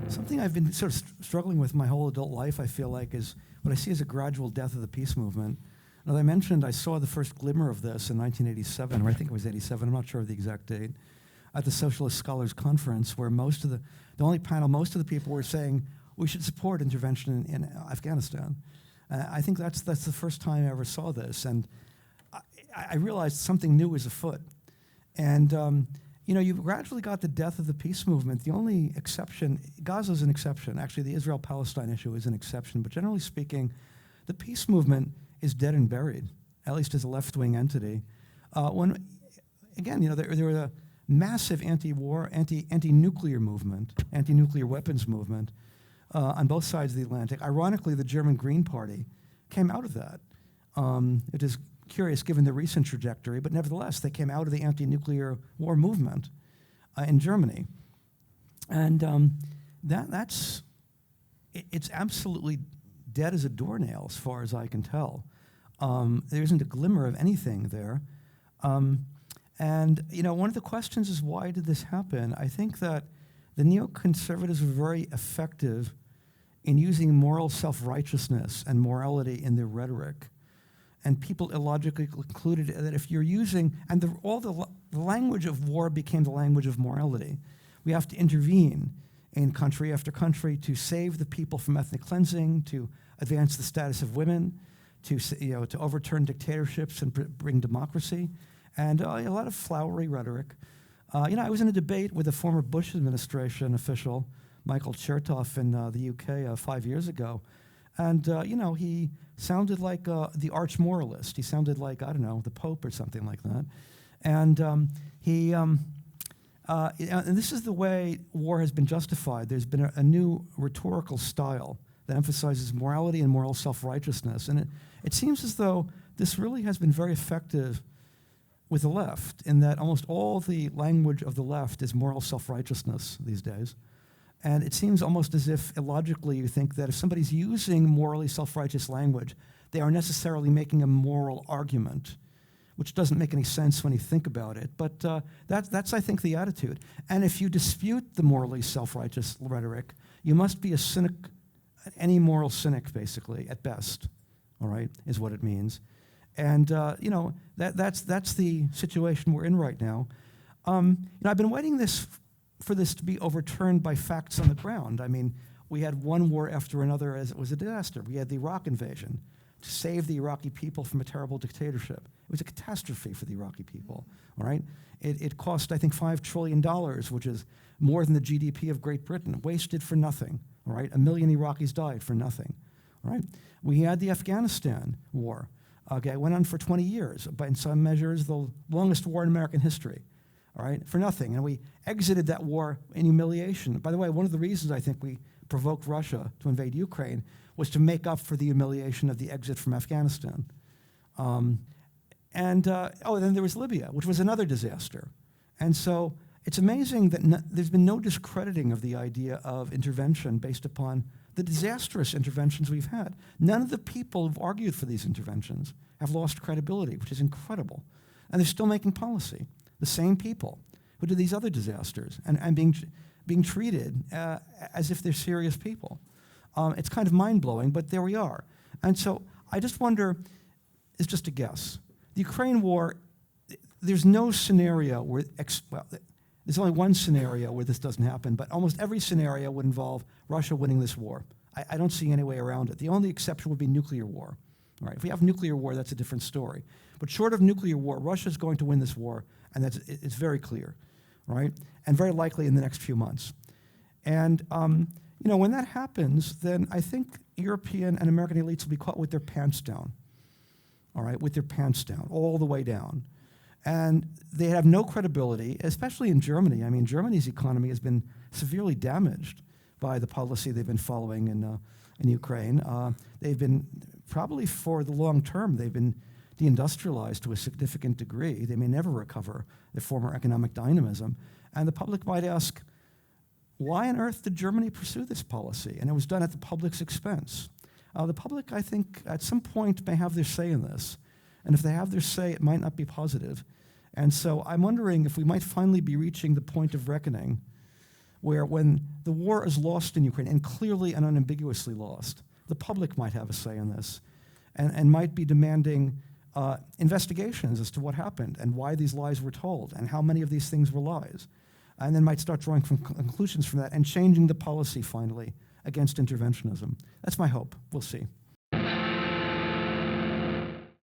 Something I've been sort of struggling with my whole adult life, I feel like, is what I see as a gradual death of the peace movement. And as I mentioned, I saw the first glimmer of this in 1987, or I think it was 87, I'm not sure of the exact date, at the Socialist Scholars Conference, where the only panel, most of the people were saying we should support intervention in Afghanistan. I think that's the first time I ever saw this, and I realized something new was afoot. And you gradually got the death of the peace movement. The only exception, Gaza's an exception. Actually, the Israel-Palestine issue is an exception. But generally speaking, the peace movement is dead and buried, at least as a left-wing entity. There was a massive anti-war, anti-nuclear movement, anti-nuclear weapons movement on both sides of the Atlantic. Ironically, the German Green Party came out of that. It is curious given the recent trajectory, but nevertheless, they came out of the anti-nuclear war movement in Germany. And it's absolutely dead as a doornail as far as I can tell. There isn't a glimmer of anything there. One of the questions is, why did this happen? I think that the neoconservatives were very effective in using moral self-righteousness and morality in their rhetoric. And people illogically concluded that if you're using, and the language of war became the language of morality. We have to intervene in country after country to save the people from ethnic cleansing, to advance the status of women, to overturn dictatorships and bring democracy, and a lot of flowery rhetoric. I was in a debate with a former Bush administration official, Michael Chertoff, in the UK 5 years ago. And, he sounded like the arch moralist. He sounded like, I don't know, the Pope or something like that. And and this is the way war has been justified. There's been a new rhetorical style that emphasizes morality and moral self-righteousness. And it seems as though this really has been very effective with the left, in that almost all the language of the left is moral self-righteousness these days. And it seems almost as if, illogically, you think that if somebody's using morally self-righteous language, they are necessarily making a moral argument, which doesn't make any sense when you think about it. But that's, I think, the attitude. And if you dispute the morally self-righteous rhetoric, you must be a cynic, any moral cynic, basically, at best, all right, is what it means. And, that's the situation we're in right now. I've been waiting for this to be overturned by facts on the ground. I mean, we had one war after another as it was a disaster. We had the Iraq invasion to save the Iraqi people from a terrible dictatorship. It was a catastrophe for the Iraqi people, all right? It cost, I think, $5 trillion, which is more than the GDP of Great Britain, wasted for nothing, all right? 1 million Iraqis died for nothing, all right? We had the Afghanistan war. Okay, it went on for 20 years, but in some measures, the longest war in American history. All right, for nothing. And we exited that war in humiliation. By the way, one of the reasons I think we provoked Russia to invade Ukraine was to make up for the humiliation of the exit from Afghanistan. Then there was Libya, which was another disaster. And so it's amazing that there's been no discrediting of the idea of intervention based upon the disastrous interventions we've had. None of the people who've argued for these interventions have lost credibility, which is incredible. And they're still making policy. The same people who did these other disasters and being treated as if they're serious people. It's kind of mind-blowing, but there we are. And so I just wonder, it's just a guess. The Ukraine war, there's no scenario where, there's only one scenario where this doesn't happen, but almost every scenario would involve Russia winning this war. I don't see any way around it. The only exception would be nuclear war. All right, if we have nuclear war, that's a different story. But short of nuclear war, Russia's going to win this war, and it's very clear, right? And very likely in the next few months. And when that happens, then I think European and American elites will be caught with their pants down, all right, with their pants down, all the way down. And they have no credibility, especially in Germany. I mean, Germany's economy has been severely damaged by the policy they've been following in Ukraine. They've been, probably for the long term, they've been deindustrialized to a significant degree. They may never recover their former economic dynamism. And the public might ask, why on earth did Germany pursue this policy? And it was done at the public's expense. The public, I think, at some point may have their say in this. And if they have their say, it might not be positive. And so I'm wondering if we might finally be reaching the point of reckoning where when the war is lost in Ukraine, and clearly and unambiguously lost. The public might have a say in this, and might be demanding investigations as to what happened and why these lies were told and how many of these things were lies. And then might start drawing conclusions from that and changing the policy finally against interventionism. That's my hope. We'll see.